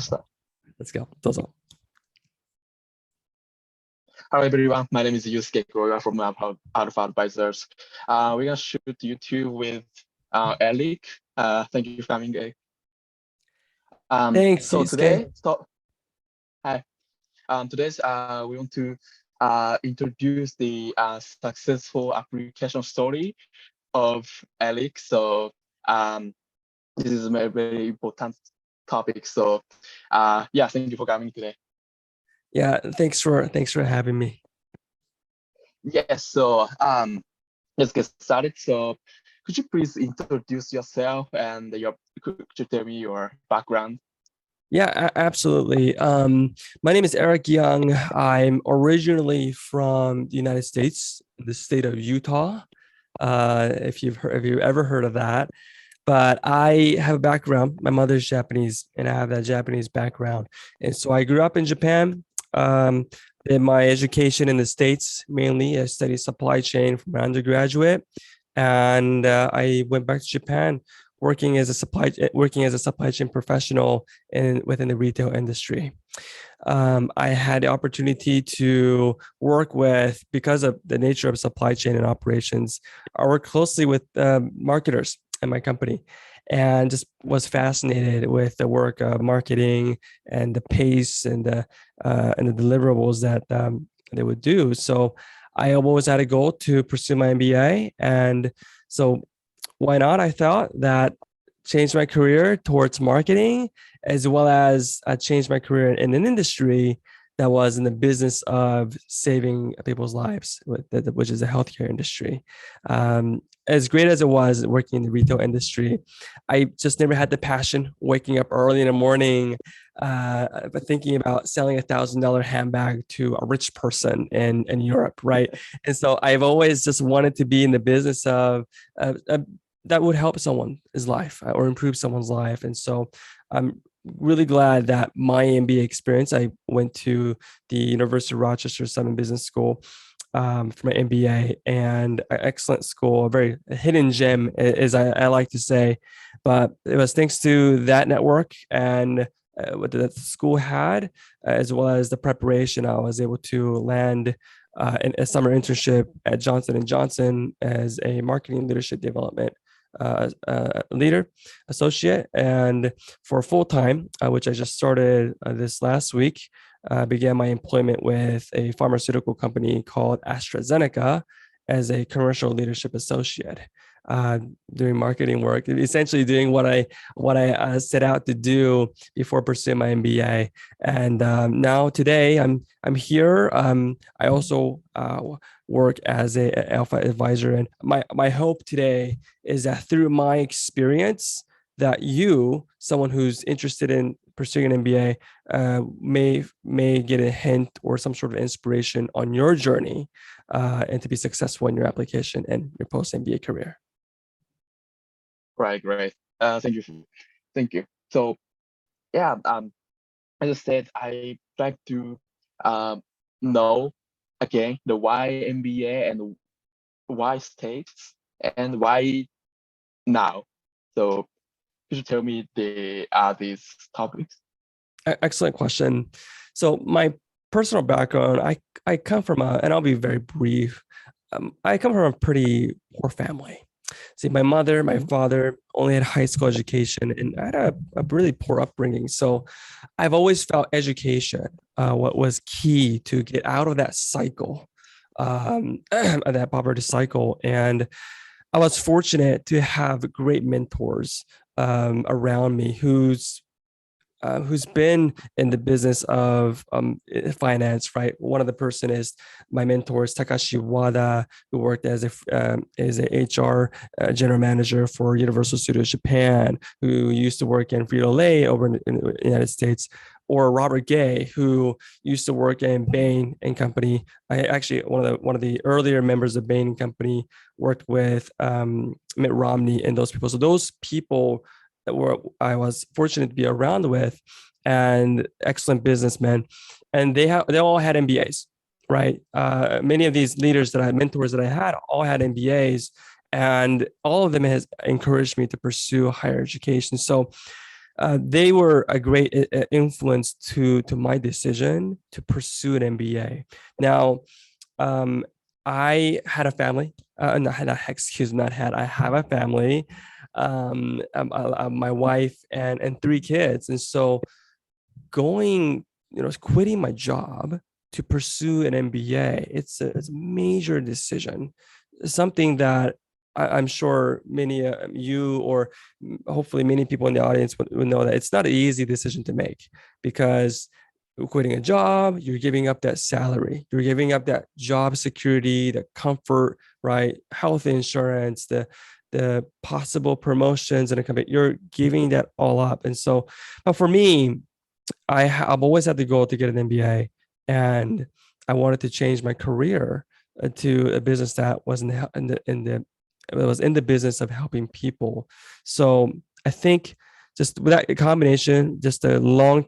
start. Let's go. どうぞ。Hello everyone, my name is Yusuke Kuroga from Alpha Advisors. We're gonna shoot YouTube with Alec. Thank you for coming. Thanks, So Yusuke. today, hi. Today's we want to introduce the successful application story of Alec. So this is a very, very important topic. So yeah, thank you for coming today. Yeah, thanks for having me. Yes, so let's get started. So could you please introduce yourself and could you tell me your background? Yeah, absolutely. My name is Eric Young. I'm originally from the United States, the state of Utah. If you've ever heard of that. But I have a background. My mother's Japanese, and I have that Japanese background. And so I grew up in Japan. Did my education in the States mainly. I studied supply chain from my undergraduate, and I went back to Japan, working as a supply chain professional within the retail industry. I had the opportunity to work with, because of the nature of supply chain and operations, I work closely with marketers in my company, and just was fascinated with the work of marketing and the pace and the deliverables that they would do. So I always had a goal to pursue my MBA, and so why not? I thought that changed my career towards marketing, as well as changed my career in an industry that was in the business of saving people's lives, which is the healthcare industry. As great as it was working in the retail industry, I just never had the passion waking up early in the morning, but thinking about selling $1,000 handbag to a rich person in Europe, right? And so I've always just wanted to be in the business of that would help someone's life or improve someone's life. And so I'm really glad that my MBA experience, I went to the University of Rochester Simon Business School for my MBA, and an excellent school, a very hidden gem, as I like to say. But it was thanks to that network and what the school had, as well as the preparation, I was able to land a summer internship at Johnson & Johnson as a marketing leadership development leader associate, and for full-time, which I just started this last week, began my employment with a pharmaceutical company called AstraZeneca as a commercial leadership associate, doing marketing work, essentially doing what I set out to do before pursuing my MBA. And now today I'm here. I also work as a Alpha advisor, and my hope today is that through my experience, that you, someone who's interested in pursuing an MBA, may get a hint or some sort of inspiration on your journey, and to be successful in your application and your post-MBA career. Right, great. Thank you. So yeah, as I said, I like to know again the why MBA and why States and why now. So could you tell me these topics? Excellent question. So my personal background, I come from and I'll be very brief. I come from a pretty poor family. See, my mother, my father only had high school education, and I had a really poor upbringing. So I've always felt education, what was key to get out of that cycle, that poverty cycle. And I was fortunate to have great mentors around me who's been in the business of finance, right? One of the person is my mentor is Takashi Wada, who worked as a HR general manager for Universal Studios Japan, who used to work in Frito-Lay over in the United States, or Robert Gay, who used to work in Bain and Company. I actually one of the earlier members of Bain and Company worked with Mitt Romney and those people. So those people that I was fortunate to be around with, and excellent businessmen, and they all had MBAs, right? Many of these leaders mentors that I had, all had MBAs, and all of them has encouraged me to pursue higher education. So they were a great influence to my decision to pursue an MBA. Now, I had a family. I have a family, my wife and three kids, and so going, quitting my job to pursue an MBA, it's a major decision, something that I'm sure many you or hopefully many people in the audience would know that it's not an easy decision to make, because quitting a job, you're giving up that salary, you're giving up that job security, the comfort, right? Health insurance, the possible promotions in a company, you're giving that all up. And so, but for me, I've always had the goal to get an MBA, and I wanted to change my career to a business that was it was in the business of helping people. So I think just with that combination, just a long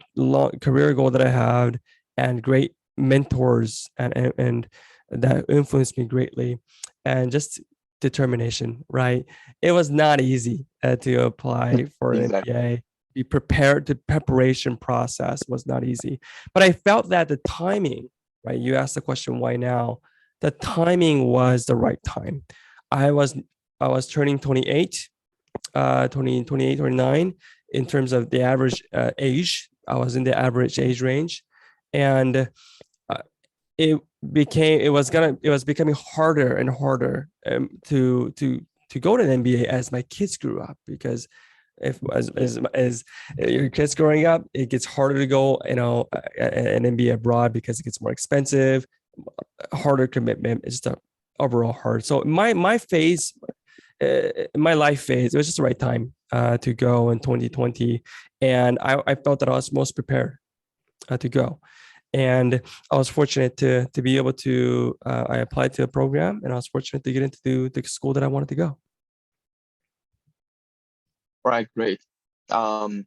career goal that I had, and great mentors and that influenced me greatly, and just determination, right? It was not easy to apply for an Exactly. MBA. Be prepared. The preparation process was not easy, but I felt that the timing, right? You asked the question, why now? The timing was the right time. I was I was turning 28, 28, 29 in terms of the average age. I was in the average age range, and it it was becoming harder and harder to go to an MBA as my kids grew up, because if as your kids growing up, it gets harder to go, an MBA abroad, because it gets more expensive, harder commitment. It's just overall hard. So my phase, my life phase, it was just the right time to go in 2020, and I felt that I was most prepared to go. And I was fortunate to be able to. I applied to a program, and I was fortunate to get into the school that I wanted to go. Right, great. Um,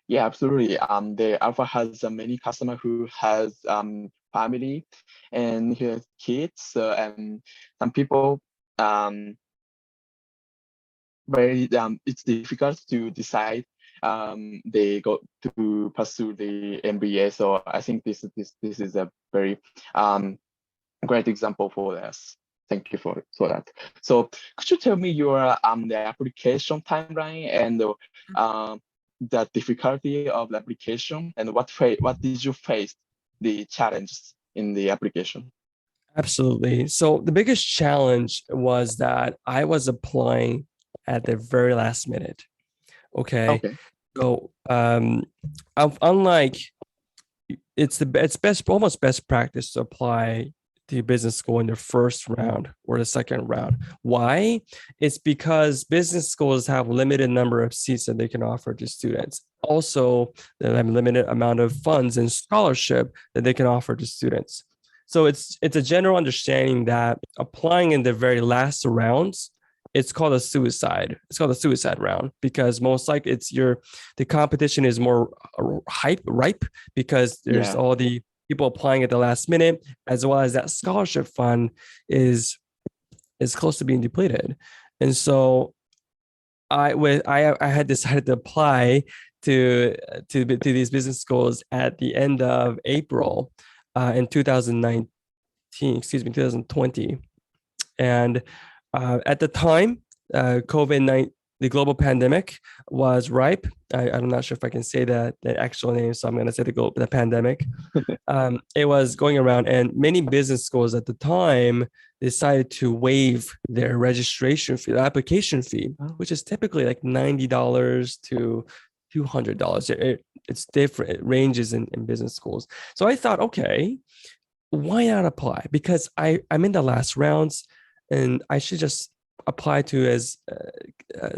yeah, absolutely. The Alpha has many customer who has family and who has kids, and some people very it's difficult to decide they go to pursue the MBA. So I think this is a very great example for us. Thank you for that. So could you tell me your the application timeline and the difficulty of the application, and what did you face the challenges in the application? Absolutely. So the biggest challenge was that I was applying at the very last minute. Okay. Okay. So unlike, it's best, almost best practice to apply to business school in the first round or the second round. Why? It's because business schools have limited number of seats that they can offer to students. Also, they have a limited amount of funds and scholarship that they can offer to students. So it's a general understanding that applying in the very last rounds, it's called a suicide. It's called a suicide round, because most likely the competition is more ripe, because there's Yeah. all the people applying at the last minute, as well as that scholarship fund is close to being depleted. And so I had decided to apply to these business schools at the end of April in 2019, 2020. And at the time, COVID-19, the global pandemic was ripe. I'm not sure if I can say the actual name, so I'm going to say the pandemic. It was going around, and many business schools at the time decided to waive their registration fee, the application fee, which is typically like $90 to $200. It's different. It ranges in business schools. So I thought, okay, why not apply? Because I'm in the last rounds, and I should just apply to as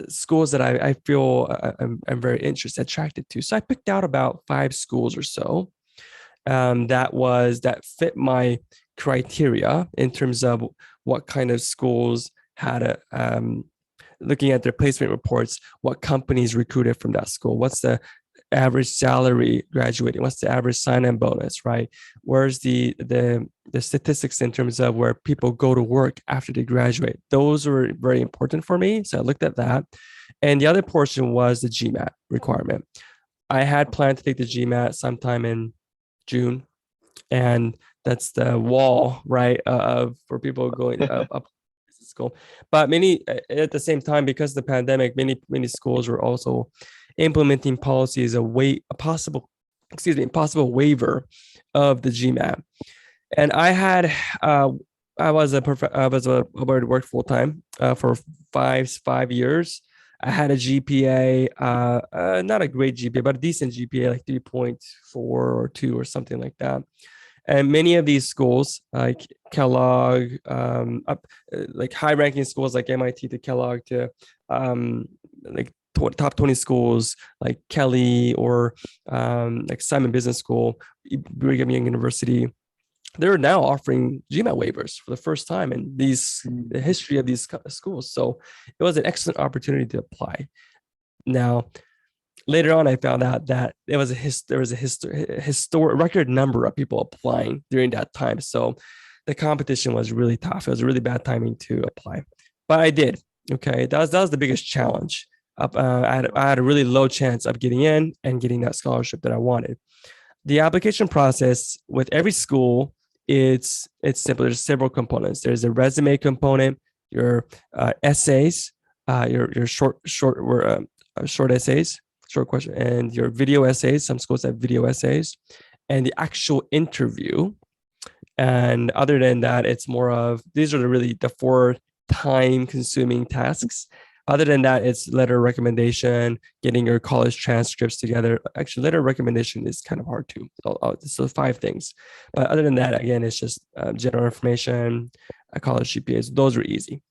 schools that I feel I'm very attracted to. So I picked out about 5 schools or so that fit my criteria in terms of what kind of schools had looking at their placement reports, what companies recruited from that school, what's the average salary graduating? What's the average sign-on bonus, right? Where's the statistics in terms of where people go to work after they graduate? Those were very important for me. So I looked at that. And the other portion was the GMAT requirement. I had planned to take the GMAT sometime in June, and that's the wall, right, for people going up school. But many, at the same time, because of the pandemic, many schools were also implementing policies possible waiver of the GMAT. And I had I was already worked full time for five years. I had a GPA, not a great GPA, but a decent GPA, like 3.4 or 2 or something like that. And many of these schools, like Kellogg, like high-ranking schools like MIT to Kellogg to like top 20 schools like Kelly or like Simon Business School, Brigham Young University, they're now offering GMAT waivers for the first time in the history of these schools. So it was an excellent opportunity to apply. Now, later on, I found out that there was a historic record number of people applying during that time. So the competition was really tough. It was really bad timing to apply, but I did. Okay, that was the biggest challenge. I had a really low chance of getting in and getting that scholarship that I wanted. The application process with every school, it's simple. There's several components. There's a resume component, your essays, your short essays, short question, and your video essays. Some schools have video essays, and the actual interview. And other than that, it's more of, these are the 4 time-consuming tasks. Other than that, it's letter recommendation, getting your college transcripts together. Actually, letter recommendation is kind of hard too. So 5 things. But other than that, again, it's just general information, college GPAs. Those are easy.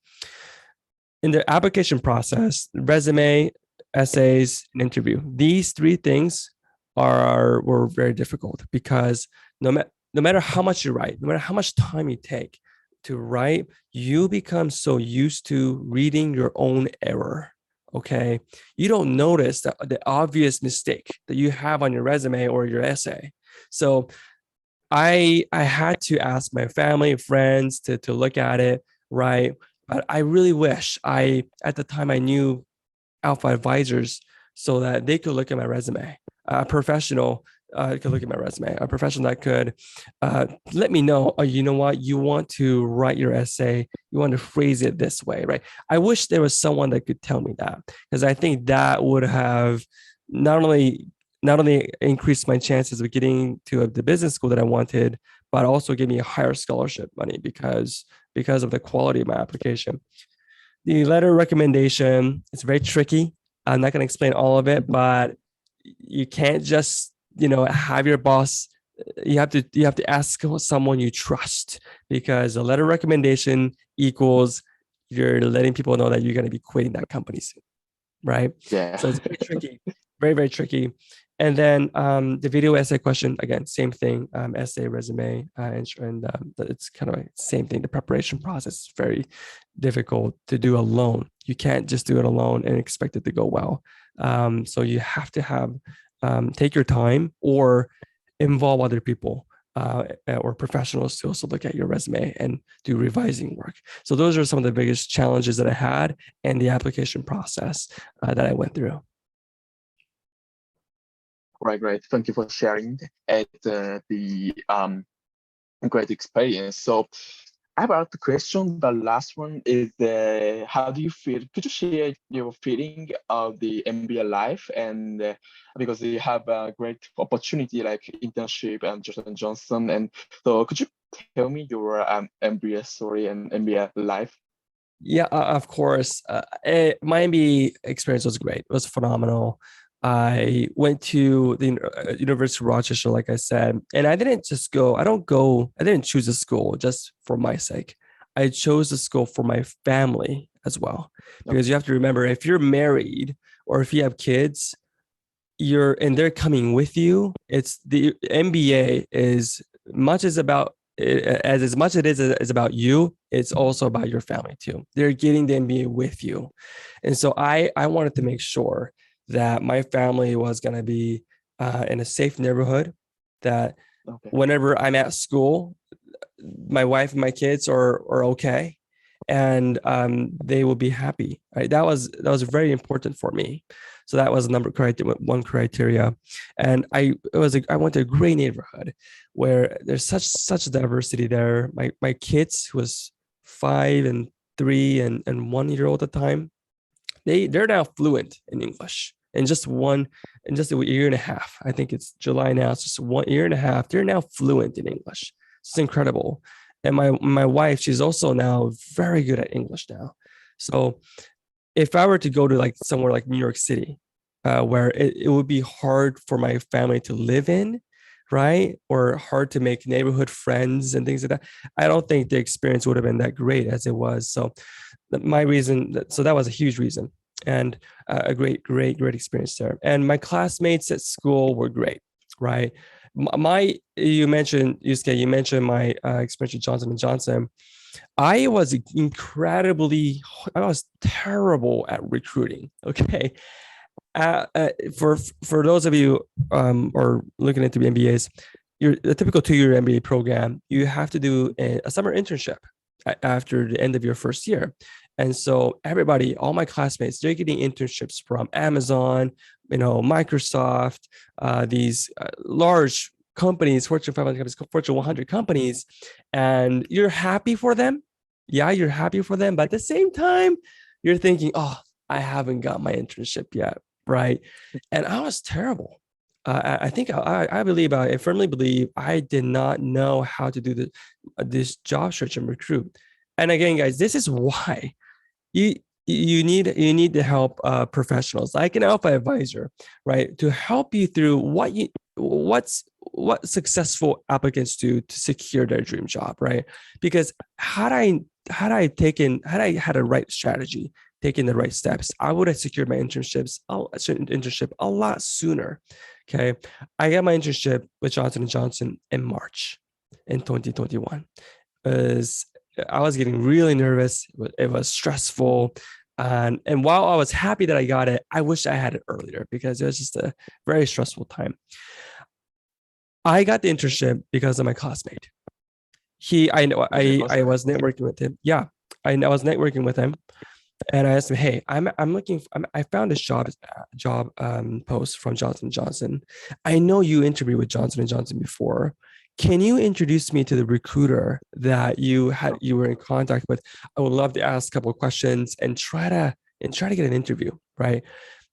In the application process, resume, essays, and interview. These 3 things were very difficult because no matter how much you write, no matter how much time you take to write, you become so used to reading your own error. Okay, you don't notice the obvious mistake that you have on your resume or your essay. So I had to ask my family and friends to look at it, right? But I really wish at the time I knew Alpha advisors so that they could look at my resume. A professional could look at my resume. A professional that could let me know, oh, you know what, you want to write your essay, you want to phrase it this way, right? I wish there was someone that could tell me that, because I think that would have not only increased my chances of getting to the business school that I wanted, but also give me a higher scholarship money because of the quality of my application. The letter recommendation, it's very tricky. I'm not going to explain all of it, but you can't just, have your boss. You have to ask someone you trust, because a letter recommendation equals you're letting people know that you're going to be quitting that company soon, right? Yeah. So it's very tricky, very, very tricky. And then the video essay question, again, same thing, essay, resume, and it's kind of the same thing. The preparation process is very difficult to do alone. You can't just do it alone and expect it to go well. So you have to take your time or involve other people or professionals to also look at your resume and do revising work. So those are some of the biggest challenges that I had in the application process that I went through. Right, great. Thank you for sharing the great experience. So I have another question. The last one is how do you feel? Could you share your feeling of the MBA life? And because you have a great opportunity like internship and Johnson & Johnson. And so could you tell me your MBA story and MBA life? Yeah, of course. My MBA experience was great. It was phenomenal. I went to the University of Rochester, like I said, and I didn't choose a school just for my sake. I chose a school for my family as well, because you have to remember, if you're married or if you have kids, they're coming with you. It's the MBA is much as about as much it is about you, it's also about your family too. They're getting the MBA with you. And so I wanted to make sure that my family was going to be in a safe neighborhood, that Okay. whenever I'm at school, my wife and my kids are okay, and they will be happy. Right? That was very important for me. So that was one criteria, and I went to a great neighborhood where there's such diversity there. My kids, who was 5 and 3 and 1 year old at the time, they're now fluent in English in just a year and a half. I think it's July now. It's just 1 year and a half. They're now fluent in English. It's incredible. And my wife, she's also now very good at English now. So if I were to go to like somewhere like New York City, where it would be hard for my family to live in, right? Or hard to make neighborhood friends and things like that, I don't think the experience would have been that great as it was. So that was a huge reason, and a great experience there. And my classmates at school were great, right? You mentioned, Yusuke, you mentioned my experience with Johnson & Johnson. I was terrible at recruiting. Okay. For those of you or looking into MBAs, the typical 2-year MBA program, you have to do a summer internship after the end of your first year. And so everybody, all my classmates, they're getting internships from Amazon, Microsoft, these large companies, Fortune 500 companies, Fortune 100 companies, and you're happy for them. Yeah, you're happy for them. But at the same time, you're thinking, oh, I haven't got my internship yet, right? And I was terrible. I think I firmly believe I did not know how to do this job search and recruit. And again, guys, this is why you need to help professionals like an alpha advisor, right, to help you through what successful applicants do to secure their dream job, right? Because had I had a right strategy, taken the right steps, I would have secured my internship a lot sooner. Okay, I got my internship with Johnson & Johnson in March in 2021. I was getting really nervous. It was stressful. And while I was happy that I got it, I wish I had it earlier because it was just a very stressful time. I got the internship because of my classmate. I was networking with him. Yeah, I was networking with him, and I asked him, "Hey, I found this job post from Johnson & Johnson. I know you interviewed with Johnson & Johnson before. Can you introduce me to the recruiter that you were in contact with? I would love to ask a couple of questions and try to get an interview, right?"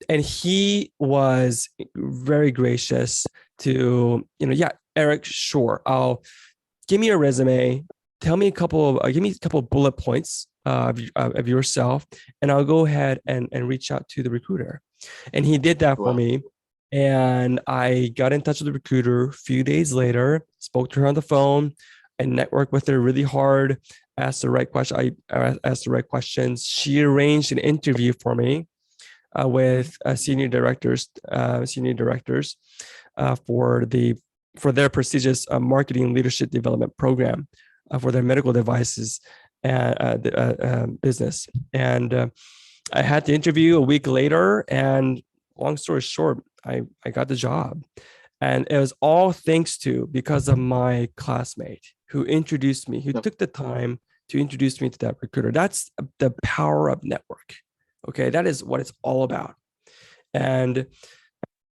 And he was very gracious to, yeah, Eric, sure. Give me a resume. Give me a couple of bullet points of yourself, and I'll go ahead and reach out to the recruiter. And he did that for me. And I got in touch with the recruiter a few days later, spoke to her on the phone, and networked with her really hard, asked the right question. I asked the right questions. She arranged an interview for me with senior directors for their prestigious marketing leadership development program for their medical devices business. And I had the interview a week later, and long story short, I got the job. And it was all because of my classmate who introduced me, who took the time to introduce me to that recruiter. That's the power of network. Okay, that is what it's all about. And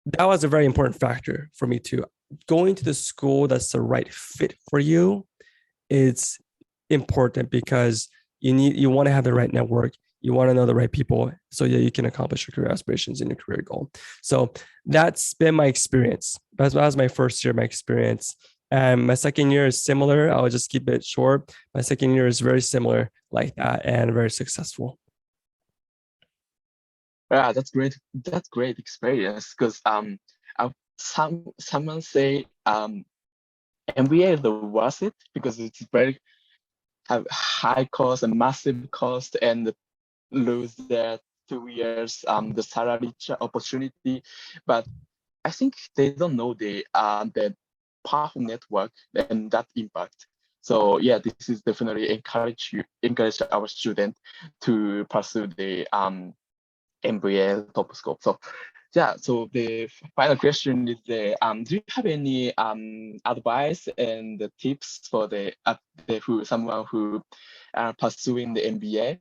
that was a very important factor for me too. Going to the school that's the right fit for you is important because you want to have the right network. You want to know the right people so that you can accomplish your career aspirations and your career goal. So that's been my experience. That was my first year, my experience. And my second year is similar. I'll just keep it short. My second year is very similar like that and very successful. Yeah, that's great. That's great experience because someone say MBA is the worth it because it's very have high cost and massive cost and lose their 2 years the salary opportunity. But I think they don't know the powerful network and that impact. So yeah, this is definitely encourage our student to pursue the MBA top scope. So Yeah, so the final question is do you have any advice and the tips for someone who pursuing the MBA?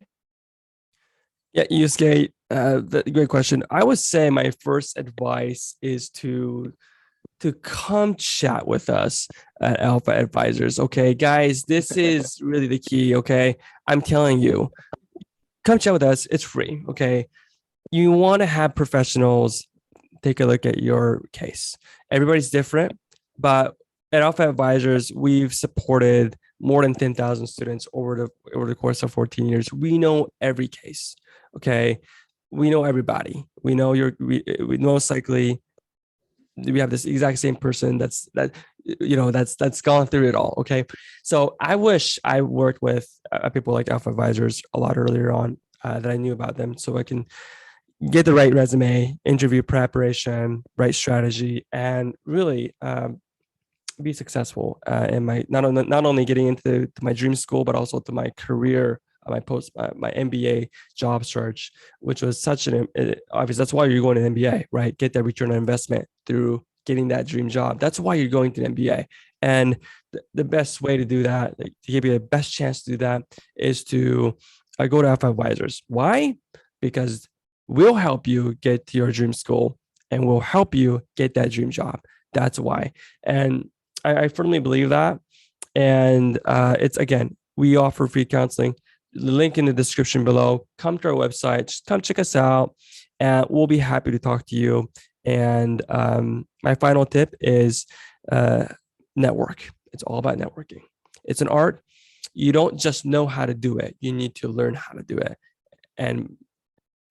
Yeah, Yusuke, great question. I would say my first advice is to come chat with us at Alpha Advisors. Okay, guys, this is really the key. Okay, I'm telling you, come chat with us. It's free. Okay, you want to have professionals take a look at your case. Everybody's different, but at Alpha Advisors, we've supported more than 10,000 students over the course of 14 years. We know every case. Okay, we know everybody. We know we most likely we have this exact same person that's gone through it all. Okay, so I wish I worked with people like Alpha Advisors a lot earlier on, that I knew about them, so I can get the right resume, interview preparation, right strategy, and really be successful in my not only getting into my dream school, but also to my career, my MBA job search, which was such an obvious. That's why you're going to an MBA, right? Get that return on investment through getting that dream job. That's why you're going to an MBA. And the best way to do that, to give you the best chance to do that, is to go to Alpha Advisors. Why? Because we'll help you get to your dream school and we'll help you get that dream job. That's why. And I firmly believe that. And it's, again, we offer free counseling. The link in the description below. Come to our website. Just come check us out, and we'll be happy to talk to you. And my final tip is network. It's all about networking. It's an art. You don't just know how to do it. You need to learn how to do it. And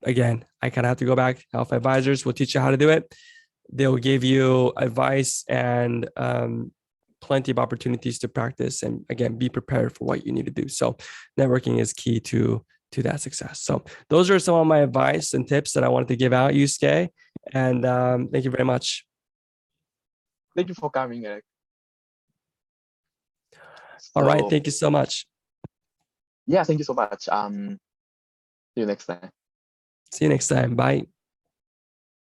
again, I kind of have to go back. Alpha Advisors will teach you how to do it. They'll give you advice and plenty of opportunities to practice, and again, be prepared for what you need to do. So networking is key to that success. So those are some of my advice and tips that I wanted to give out, Yusuke. And thank you very much. Thank you for coming, Eric. All right. So, Thank you so much. yeah, thank you so much. See you next time. See you next time. Bye.